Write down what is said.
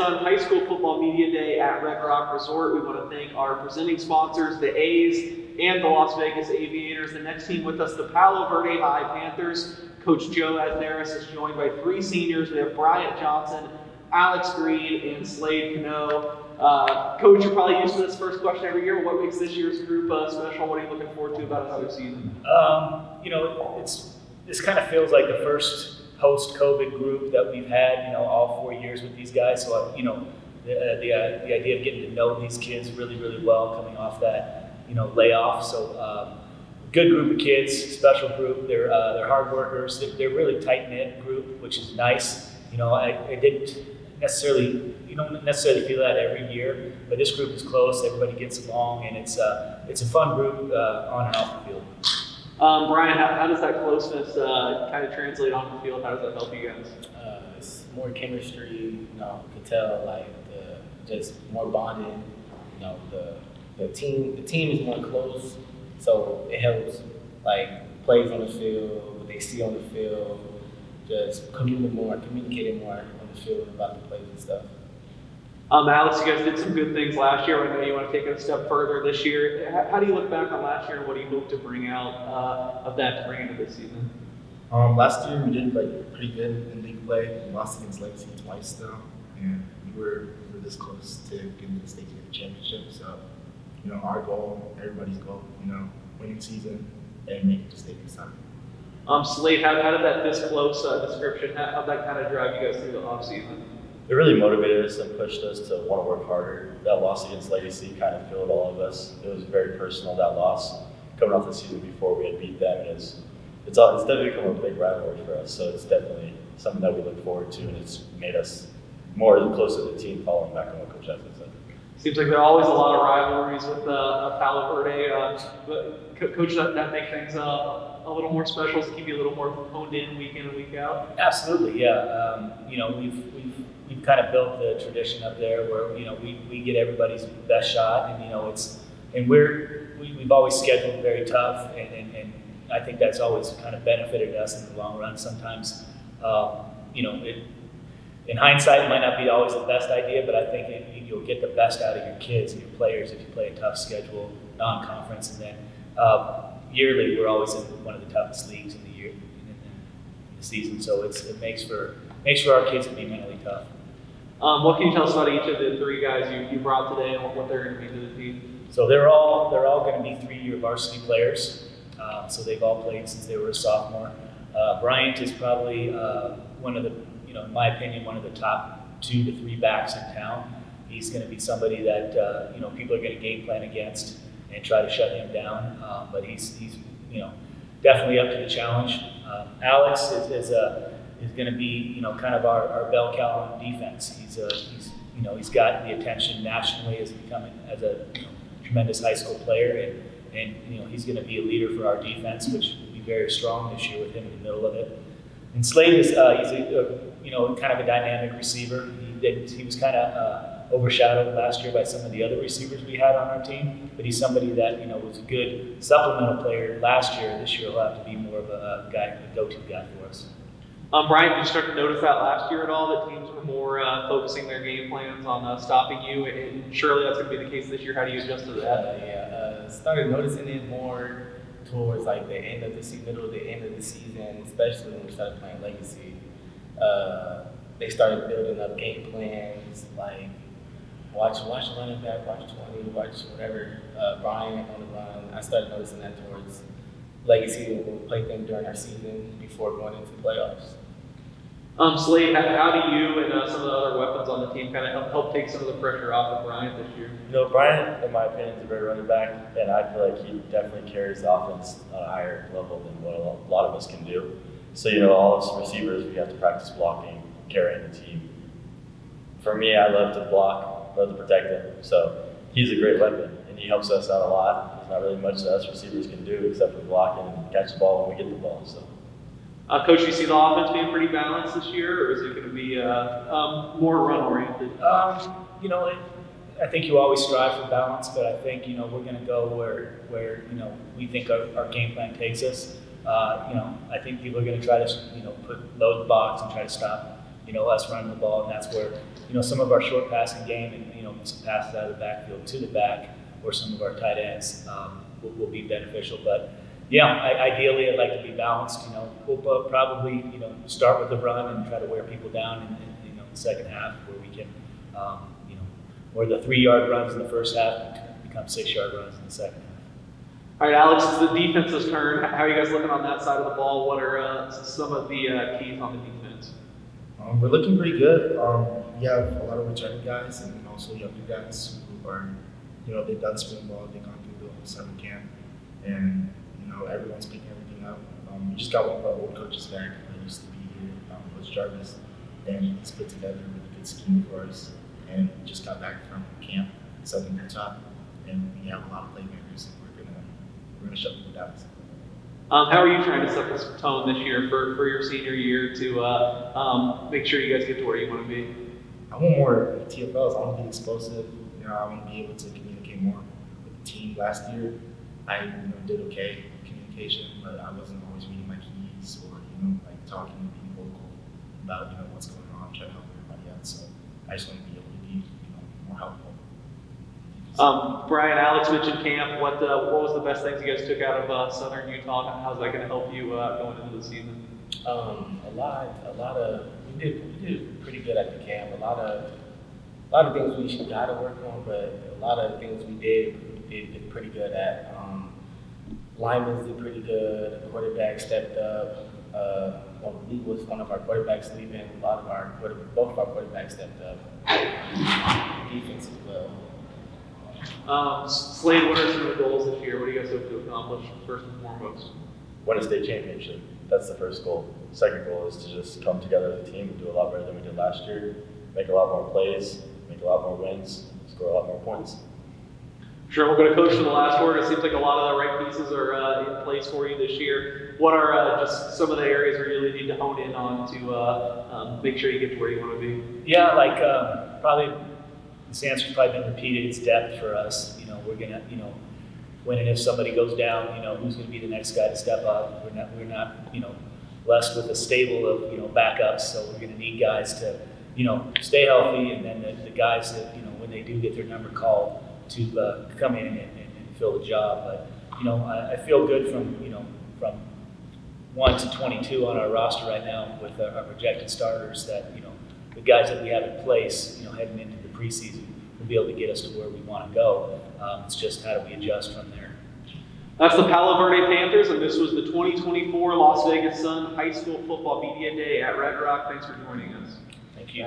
son high school football media day at Red Rock Resort. We want to thank our presenting sponsors, the A's and the Las Vegas Aviators. The next team with us, the Palo Verde High Panthers. Coach Joe Asneris is joined by 3 seniors. We have Bryant Johnson, Alex Green, and Slade Cano. Coach, you're probably used to this first question every year. What makes this year's group special? What are you looking forward to about another season? This kind of feels like the first post-COVID group that we've had, all 4 years with these guys. So, the idea of getting to know these kids really, really well coming off that, layoff. So, good group of kids, special group. They're hard workers. They're really tight-knit group, which is nice. I didn't necessarily, you don't necessarily feel that every year, but this group is close. Everybody gets along, and it's a fun group on and off the field. Brian, how does that closeness kind of translate on the field? How does that help you guys? It's more chemistry, could tell just more bonding. The team is more close, so it helps plays on the field, what they see on the field, just communicating more on the field about the plays and stuff. Alex, you guys did some good things last year. I know you want to take it a step further this year. How do you look back on last year, and what do you hope to bring out of that to bring into this season? Last year we did pretty good in league play. We lost against Legacy twice though, and we were this close to getting to the state championship. So, our goal, everybody's goal, winning season and making the state this time. Slade, how did that this close description, how'd that kind of drive you guys through the off season? It really motivated us and pushed us to want to work harder. That loss against Legacy kind of filled all of us. It was very personal, that loss. Coming off the season before we had beat them, and it's definitely become a big rivalry for us. So it's definitely something that we look forward to, and it's made us more close to the team following back on what Coach Esmond said. Seems like there are always a lot of rivalries with Palo Verde. But Coach, that make things a little more special, to keep you a little more honed in week in and week out? Absolutely, yeah. We've kind of built the tradition up there where we get everybody's best shot, and we've always scheduled very tough, and I think that's always kind of benefited us in the long run. Sometimes, in hindsight, it might not be always the best idea, but I think you'll get the best out of your kids and your players if you play a tough schedule, non-conference, and then yearly we're always in one of the toughest leagues in the year in the season. So it makes for our kids to be mentally tough. What can you tell us about each of the 3 guys you brought today and what they're going to be to the team? So they're all going to be 3-year varsity players. So they've all played since they were a sophomore. Bryant is probably one of the, in my opinion, one of the top 2 to 3 backs in town. He's going to be somebody that people are going to game plan against and try to shut him down. But he's definitely up to the challenge. Alex is going to be kind of our bell cow on defense. He's got the attention nationally as a tremendous high school player, and he's going to be a leader for our defense, which will be very strong this year with him in the middle of it. And Slade is he's kind of a dynamic receiver. He was kind of overshadowed last year by some of the other receivers we had on our team, but he's somebody that was a good supplemental player last year. This year he'll have to be more of a go-to guy for us. Brian, did you start to notice that last year at all, that teams were more focusing their game plans on stopping you? And surely that's going to be the case this year. How do you adjust to that? Started noticing it more towards the end of the middle of the end of the season, especially when we started playing Legacy. They started building up game plans, watch running back, watch 20, watch whatever, Brian on the run. I started noticing that towards Legacy when we played them during our season before going into the playoffs. Slade, how do you and some of the other weapons on the team kind of help take some of the pressure off of Bryant this year? Brian, in my opinion, is a great running back, and I feel like he definitely carries the offense on a higher level than what a lot of us can do. So, all of us receivers, we have to practice blocking, carrying the team. For me, I love to block, love to protect him. So he's a great weapon, and he helps us out a lot. There's not really much that us receivers can do except for blocking and catch the ball when we get the ball. So. Coach, you see the offense being pretty balanced this year, or is it going to be more run-oriented? I think you always strive for balance, but I think we're going to go where we think our game plan takes us. I think people are going to try to load the box and try to stop us running the ball, and that's where some of our short passing game and, some passes out of the backfield to the back or some of our tight ends will be beneficial. But yeah, ideally I'd like to be balanced. We'll probably, start with the run and try to wear people down in the second half where we can, where the 3-yard runs in the first half become 6-yard runs in the second half. All right, Alex, it's the defense's turn. How are you guys looking on that side of the ball? What are some of the keys on the defense? We're looking pretty good. We have a lot of returning guys and also younger guys who are, they've done spring ball, they've gone through the whole summer camp, and everyone's picking everything up. We just got one of our old coaches back that used to be here, Coach Jarvis, and he's put together a really good scheme for us. And we just got back from camp, Southern Utah, and we have a lot of playmakers, and we're gonna shut people down. How are you trying to set this tone this year for your senior year to make sure you guys get to where you want to be? I want more TFLs. I want to be explosive. I want to be able to communicate more with the team. Last year, I did okay in communication, but I wasn't always reading my keys or like talking and being vocal about what's going on, trying to help everybody out. So I just want to be able to be more helpful. Brian, Alex mentioned camp. What was the best things you guys took out of Southern Utah? How's that going to help you going into the season? A lot of we did pretty good at the camp. A lot of things we got to work on, but a lot of things we did pretty good at. Linemen did pretty good. The quarterback stepped up. Lee was one of our quarterbacks leaving. Both of our quarterbacks stepped up. Defense as well. Slade, what are some of the goals this year? What do you guys hope to accomplish first and foremost? Win a state championship. That's the first goal. Second goal is to just come together as a team and do a lot better than we did last year. Make a lot more plays, make a lot more wins, score a lot more points. Sure, we're going to coach for the last word. It seems like a lot of the right pieces are in place for you this year. What are just some of the areas where you really need to hone in on to make sure you get to where you want to be? Yeah, probably this answer's probably been repeated. It's depth for us. We're gonna, when and if somebody goes down, who's going to be the next guy to step up. We're not, blessed with a stable of backups. So we're going to need guys to, stay healthy, and then the guys that when they do get their number called to come in and fill the job. But I feel good from 1 to 22 on our roster right now with our projected starters that the guys that we have in place heading into the preseason will be able to get us to where we want to go. It's just how do we adjust from there. That's the Palo Verde Panthers, and this was the 2024 Las Vegas Sun High School Football Media Day at Red Rock. Thanks for joining us. Thank you.